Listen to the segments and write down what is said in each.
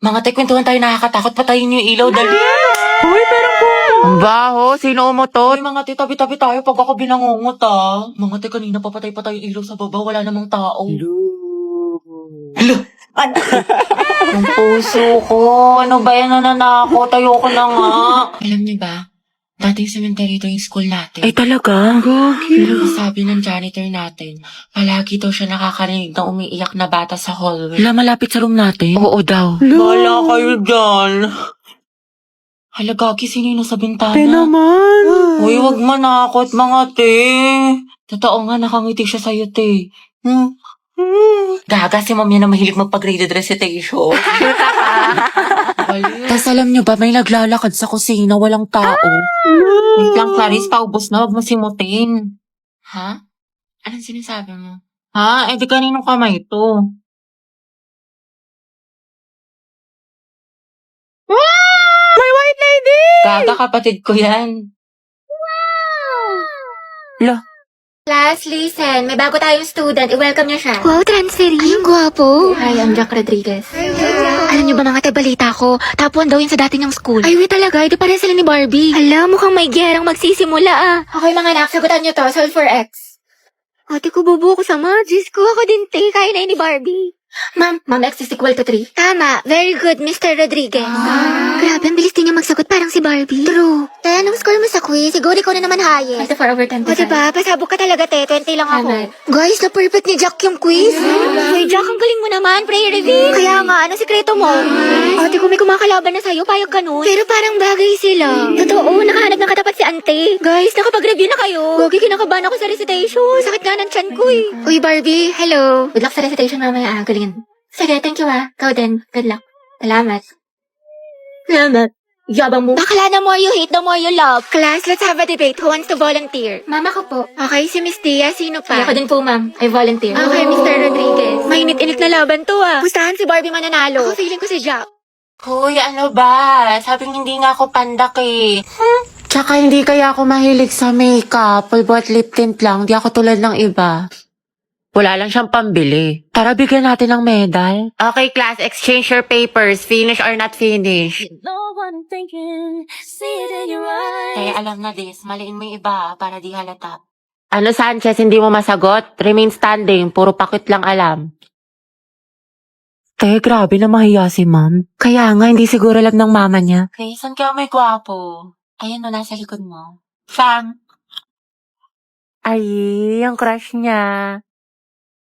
Mga te, kwentuhan tayo nakakatakot. Patayin niyo yung ilaw, dali. Hoy, pero ang baho. Sino Hoy, umutot? mga te, tabi-tabi tayo pag ako binangungot, ah. Mga te, kanina papatay pa tayo yung ilaw sa baba. Wala namang tao. Hala! Ang puso ko. Ano ba yan? Nananakot. Ayoko na nga. Alam niyo ba? Dating cemetery ito yung school natin. Ay, talaga? Sabi ng janitor natin, palagi daw siya nakakarinig ng umiiyak na bata sa hallway. Wala malapit sa room natin? Oo daw. Wala kayo dyan. Hala, Gagi, sino yung nasa bintana? naman. Uy, wag manakot, mga te. Totoo nga, nakangiti siya sa'yo, te. Gaga, si ma'am yan na mahilig magpag-graded recitation. Tapos alam nyo ba, may naglalakad sa kusina, walang tao. Wait lang, Clarice, paubos na, wag mo simutin. Ha? Anong sinasabi mo? Ha? Eh, di kaninong kamay ito? May white lady! Gaga, kapatid ko yan. Lah, Class, listen. May bago tayong student. I-welcome niyo siya. Wow, transferee. Ay, ang gwapo. Hi, I'm Jack Rodriguez. Alam niyo ba mga balita ko, top 1 daw yun sa dati niyang school. Ay, wait talaga, ito pare sila ni Barbie. Hala, mukhang may gerang magsisimula ah. Okay mga anak, sagutan niyo to. Solve for X. Ate ko, bubo ko sa Diyos ko, ako din te, kaya na yun ni Barbie. Ma'am, X is equal to 3. Tama, very good, Mr. Rodriguez. Grabe, ang bilis din niya magsagot, parang si Barbie. True. Te, anong score mo sa quiz? Siguro ikaw na naman highest. 4 over 10. O diba, pasabog ka talaga te, 20 lang ako. Tama. Guys, na-perfect ni Jack yung quiz. Hoy, Jack, ang galing mo naman, prayer reveal. Kaya nga, anong sikreto mo? Ate ko, may kumakalaban na sa'yo, payag ka nun. Pero parang bagay sila. Totoo, nakahanap ng katapat si ante. Guys, nakapag-review na kayo. Gogi, kinakabahan ako sa recitation. Sakit nga ng tiyan ko eh. Uy, Barbie, hello. Good luck sa recitation mamaya. Galingan. Sige, thank you ah. Ikaw din. Good luck. Salamat. Salamat. Yabang mo. Bakla, the more you hate, the more you love. Class, let's have a debate. Who wants to volunteer? Mama ko po. Okay, si Miss Tia, sino pa? Ako din po, ma'am. I volunteer. Okay, Mr. Rodriguez. Mainit-init na laban to ah. Gustahan si Barbie mananalo. Ako feeling ko si Jack. Hoy, ano ba? Sabing hindi nga ako pandak eh. tsaka hindi kaya ako mahilig sa makeup. Pulbot lip tint lang, di ako tulad ng iba. Wala lang siyang pambili. Tara, bigyan natin ng medal. Okay, class, exchange your papers. Finish or not finish. Kaya alam na this, maliin mo yung iba para di halata. Ano, Sanchez, hindi mo masagot? Remain standing, puro pakit lang alam. Te, grabe na mahiya si ma'am. Kaya nga, hindi siguro alam ng mama niya. Okay, saan ka may gwapo? Ayan o, nasa likod mo. Sam, Ay, ang crush niya.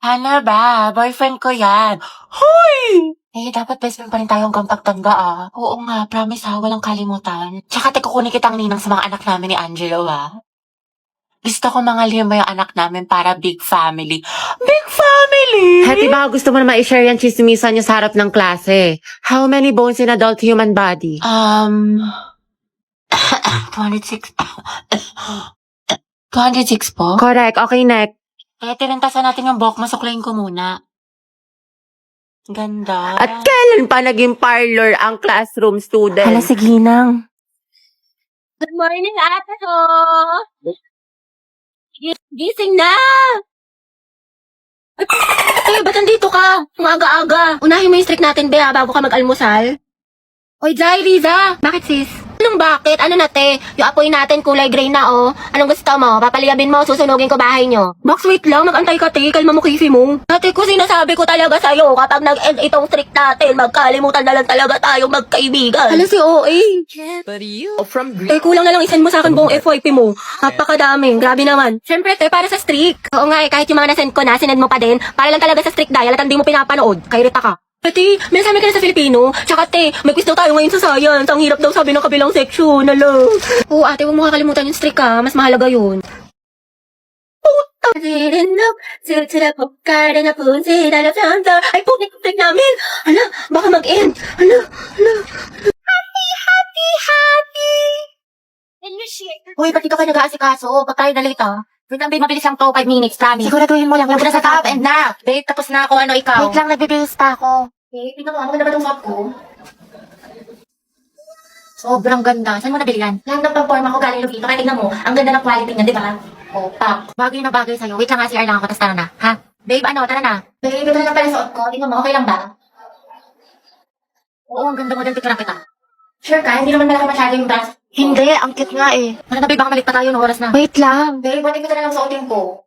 ano ba? Boyfriend ko yan. Hoy! Eh, dapat best friend pa rin tayo hanggang pagtanda ah. Oo nga, promise ha, walang kalimutan. Tsaka kukunin kitang ninang sa mga anak namin ni Angelo ah. Gusto ko mga 5 yung anak namin para big family. Big family! Hati, baka gusto mo na ma-share yan chismisan niyo sa harap ng klase. How many bones in adult human body? 206. 206 po? Correct. Okay, next. Eh, tinentasan natin yung buhok, masuklayin ko muna. Ganda. At kailan pa naging parlor ang classroom student? Hala, sige nang. Good morning, ate ko! Gising na! Ay, ba't nandito ka? Ang aga-aga. Unahin mo yung streak natin, Bea, bago ka mag-almusal. Oy, Jai, Riza! Bakit, sis? Anong bakit? Ano na, te? Yung apoy natin kulay gray na, oh. Anong gusto mo? Papaliyabin mo, susunugin ko bahay nyo. Box, wait lang. Mag-antay ka, te. Kalma mo, kisi mo. Ate ko, sinasabi ko talaga sa'yo, kapag nag-end itong streak natin, magkalimutan na lang talaga tayong magkaibigan. Hala, si OA. Eh, kulang na lang isend mo sa akin buong FYP mo. Napakadami. Grabe naman. Siyempre, te, para sa streak. Oo nga, eh, kahit yung mga nasend ko na, sinend mo pa din. Para lang talaga sa streak dial at hindi mo pinapanood. Kairita ka. Ate, may nasabi ka na sa Filipino. Tsaka te, may quiz daw tayo ngayon sa science. Ang hirap daw sabi ng kabilang section. Alo. Oo, ate, huwag mo kakalimutan yung streak ha. Mas mahalaga yun. Ay, putik namin. Hala, baka mag-end. Hala. Happy. Uy, ba't dito kayo nag-aasikaso? Pag tayo na late ah. Wait lang, babe, mabilis lang to. 5 minutes, promise. Siguraduhin mo lang. Huwag na sa top and na. Babe, tapos na ako. Ano ikaw? Wait lang, nagbibihis pa ako. Okay, tingnan mo. Ano ganda ba itong suot ko? Sobrang ganda. Saan mo nabili yan? Lang ng pang-forma ko galing Lugito. Kaya tingnan mo, ang ganda ng quality niya, di ba? Oh, pak. Bagay na bagay sa'yo. Wait lang nga, CR lang ako. Tapos tara na. Ha? Babe, ano? Tara na. Babe, ito na lang pala suot ko. Tingnan mo, okay lang ba? Oo, ang ganda mo din. Picture kita. Sure ka? Hindi naman malaki masyado yung dress. Hindi, ang cute nga eh. Ano na, babe? Baka malit pa tayo ng oras na. Wait lang. Babe, pwede ko na lang suotin ko.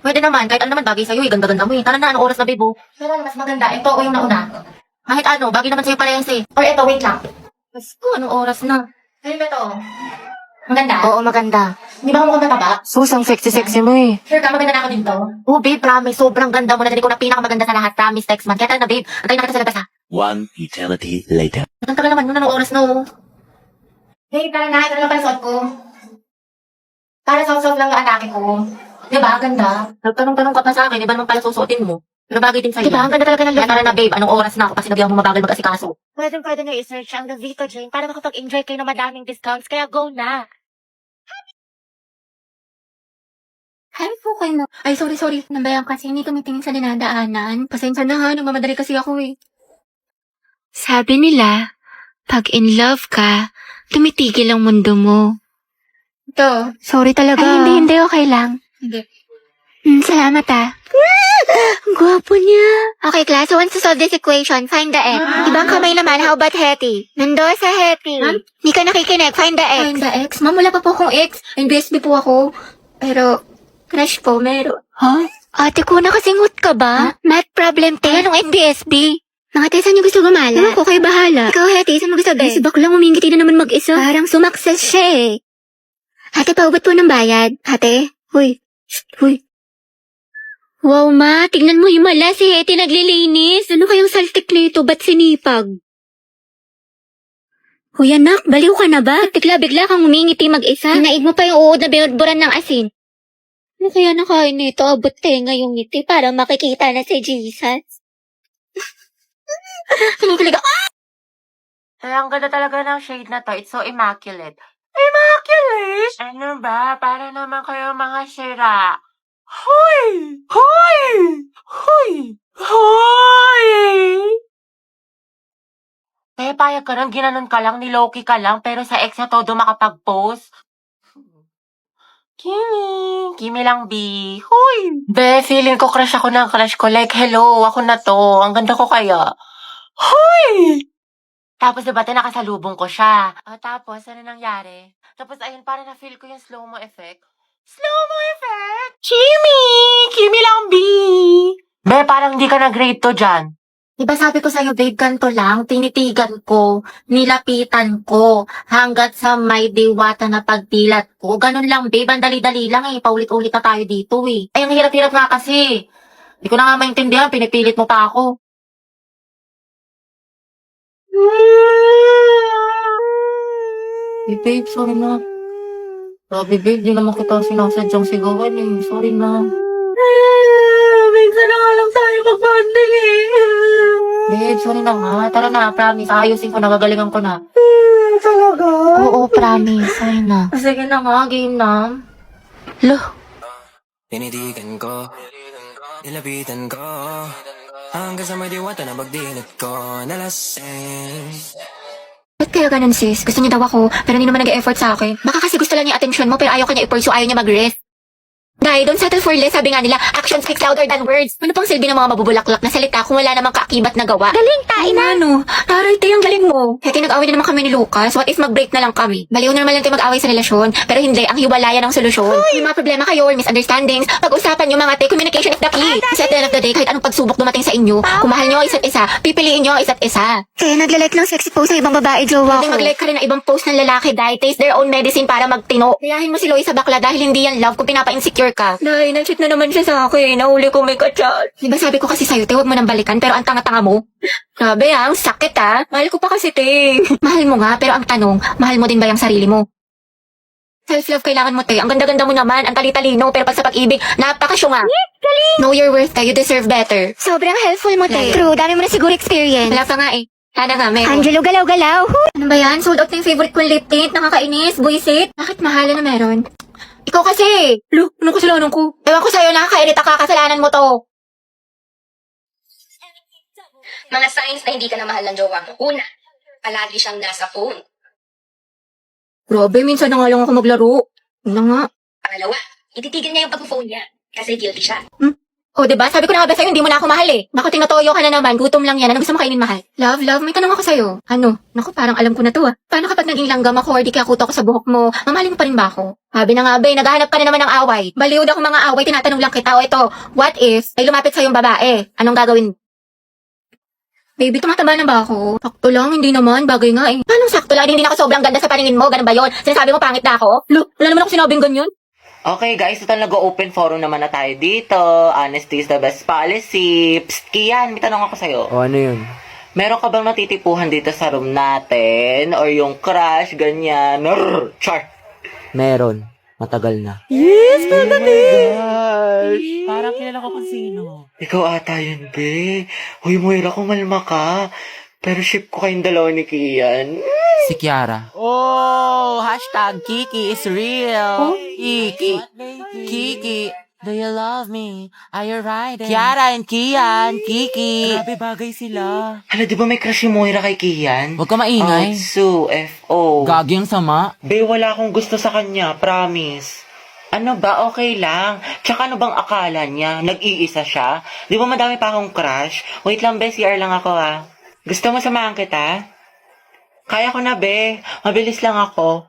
Pwede naman. Kahit ano naman bagay sa'yo. Ganda-ganda mo eh. Tara na, anong oras na, babe? Pero mas maganda. Ito o yung nauna. Kahit ano, bagay naman sa'yo parehas eh. Or ito, wait lang. Mas ko, anong oras na? Ano ba ito? Maganda? Oo, maganda. Di ba mukhang mataba? Sus, ang sexy-sexy mo eh. Sure ka, maganda na ako dito. Oh, babe, promise. Sobrang ganda mo. Narinig ko na pinakamaganda sa lahat. Promise, text man. Kaya tara na, babe. Antayin na kita sa labas, ha? One eternity later. Ang tagal naman nun. Anong oras na, oh? Babe, tara na. Ito na lang pala suot ko. Para soft-soft lang ang atake ko. Di ba? Ang ganda. Nagtanong-tanong ka pa sa akin. Di ba naman pala susuotin mo? Pero bagay din sa'yo. Di ba? Ang ganda talaga ng Kaya look. tara na, babe. Anong oras na ako? Kasi nabihan mo mabagal mag-asikaso. Pwede nyo i-search ang The Vito Jane para makapag-enjoy kayo ng madaming discounts. Kaya go na. Hi po kayo na. Ay, sorry. Nambayan kasi hindi tumitingin sa dinadaanan. Pasensya na ha. Nagmamadali kasi ako eh. Sabi nila, pag in love ka, tumitigil ang mundo mo. Ito. Sorry talaga. Ay, hindi. Okay lang. Hindi. Salamat ah. Ang gwapo niya. Okay, class. So, once to solve this equation, find the x. Ibang kamay naman, how about Hetty? Nando sa Hetty. Ma'am? Hindi ka nakikinig, find the x. Find the ex. Ma'am, wala pa po akong ex. NBSB po ako. Pero, crush po, meron. Ate ko, nakasingot ka ba? Math problem, te. Anong NBSB? Mga te, saan niyo gusto gumala? Ako, kayo bahala. Ikaw, Hetty, saan mo gusto ba? Si baklang umingiti na naman mag-isa. Parang sumakses siya eh. Ate, paubat po ng bayad. Ate? Huy. Huy. Wow, ma. Tignan mo yung mala. Si Hetty naglilinis. Ano kayang saltik nito? Ba't sinipag? Huy, anak. Baliw ka na ba? Bigla kang umingiti mag-isa. Hinaig mo pa yung uod na binudburan ng asin. Ano kaya nakain nito? Abot tenga yung ngiti para makikita na si Jesus. Kinikilig ako. Ay, ang ganda talaga ng shade na to. It's so immaculate. Immaculate? Ano ba? Para naman kayo mga sira. Hoy! Hoy! Hoy! Hoy! Payag ka lang, ginanon ka lang, niloki ka lang, pero sa ex na todo makapag-post. Kimi lang, B. Hoy! Be, feeling ko crush ako ng crush ko. Like, hello, ako na to. Ang ganda ko kaya. Hoy! Tapos diba, nakasalubong ko siya. Tapos, ano nangyari? Tapos, ayun, parang na-feel ko yung slow-mo effect. Slow-mo effect? Kimi lang, B. Be, parang hindi ka nag-grade to dyan. Diba sabi ko sa'yo, babe, ganito lang, tinitigan ko, nilapitan ko, hanggat sa may diwata na pagdilat ko. Ganun lang, babe, ang dali-dali lang eh, paulit-ulit na tayo dito eh. Ay, ang hirap-hirap nga kasi. Hindi ko na nga maintindihan, pinipilit mo pa ako. Babe, sorry na. Grabe, babe, di naman kita sinasadyang sigawan eh. Sorry na. Minsan na nga lang tayo mag-bonding eh. Babe, sorry na nga. Tara na, promise. Ayusin ko na, gagalingan ko na. Talaga? Oo, promise. Sorry na. Sige na nga, game na. Tinitigan ko, nilapitan ko, hanggang sa may diwata na pagdilat ko, nalasing. Ba't kaya ganun, sis? Gusto niya daw ako, pero hindi naman nag-e-effort sa akin. Baka kasi gusto lang niya attention mo, pero ayaw ka niya i-pursue, ayaw niya mag-rest. Dahil don't settle for less, sabi nga nila, action speaks louder than words. Ano pang silbi ng mga mabubulaklak na salita kung wala namang kaakibat na gawa? Galing, tain na. Ano? Taray, te, ang galing mo. Kaya nag-away na naman kami ni Lucas. What if mag-break na lang kami? Baliw na naman lang tayo mag-away sa relasyon. Pero hindi, ang hiwalayan ang solusyon. May mga problema kayo or misunderstandings. Pag-usapan nyo mga te, communication is the key. Kasi at the end of the day, kahit anong pagsubok dumating sa inyo, kung mahal nyo ang isa't isa, pipiliin nyo ang isa't isa. Kaya naglalike ng sexy post ng ibang babae, jowa Hindi ko. mag-like ka rin ng ibang post ng lalaki dahil taste their own medicine para magtino. Kayahin mo si Loie sa bakla dahil hindi yan love kung pinapa-insecure ka. Dahil na-cheat na naman siya sa akin. Nahuli ko may kachat. Diba sabi ko kasi sa'yo, te, huwag mo nang balikan pero ang tanga-tanga mo. Grabe ang sakit ah. Mahal ko pa kasi, te. Mahal mo nga, pero ang tanong, mahal mo din ba yung sarili mo? Self-love kailangan mo, te. Ang ganda-ganda mo naman, ang tali-talino, pero pag sa pag-ibig, napakasyunga. Know your worth, te. You deserve better. Sobrang helpful mo, te. True, dami mo na siguro experience. Wala pa nga eh. Sana nga, meron. Angelo, galaw-galaw. Ano ba yan? Sold out na yung favorite kong lip tint. Nakakainis. Buisit. Bakit mahala na meron? Ikaw kasi. Lo, anong kasalanan ko? Ewan ko sa'yo, nakakairita ka. Kasalanan mo to. Mga signs na hindi ka na mahal ng jowa mo. Una, palagi siyang nasa phone. Grabe, minsan na nga lang ako maglaro. Ano nga? Pangalawa, ititigil niya yung pag-phone niya kasi guilty siya. O, diba? Sabi ko na nga ba sa'yo, hindi mo na ako mahal eh. Naku, tinatoyo ka na naman. Gutom lang yan. Ano gusto mo kainin, mahal? Love, may tanong ako sa'yo. Ano? Naku, parang alam ko na to ah. Paano kapag naging langgam ako or di kaya kuto ako sa buhok mo? Mamahalin mo pa rin ba ako? Sabi na nga ba, naghahanap ka na naman ng away. Baliwd ako mga away, tinatanong lang kita. O ito, what if may lumapit sa'yong babae? Anong gagawin? Baby, tumataba na ba ako? Sakto lang, hindi naman. Bagay nga eh. Paano sakto lang? Hindi na ako sobrang ganda sa paningin mo. Ganun ba yun? Sinasabi mo pangit na ako? Lo, wala naman ako sinabing ganyan. Okay guys, ito nag-open forum naman na tayo dito. Honesty is the best policy. Psst, Kian, may tanong ako sa'yo. O ano yun? Meron ka bang natitipuhan dito sa room natin? Or yung crush, ganyan? Char! Meron. Matagal na. Yes, parang kilala ko kung sino. Ikaw ata yun, be. Huy, Moira, kumalma ka. Pero ship ko kayong dalawa ni Kian. Si Kiara. Oh, hashtag Kiki is real. Kiki. Kiki. Do you love me? Are you riding? Kiara and Kian. Kiki. Grabe bagay sila. Hala, di ba may crush si Moira kay Kian? Huwag ka maingay. Otsu, F.O. Gagi ang sama. Be, wala akong gusto sa kanya, promise. Ano ba? Okay lang. Tsaka ano bang akala niya? Nag-iisa siya? Di ba madami pa akong crush? Wait lang, be. CR lang ako, ah. Gusto mo samahan kita? Kaya ko na, be. Mabilis lang ako.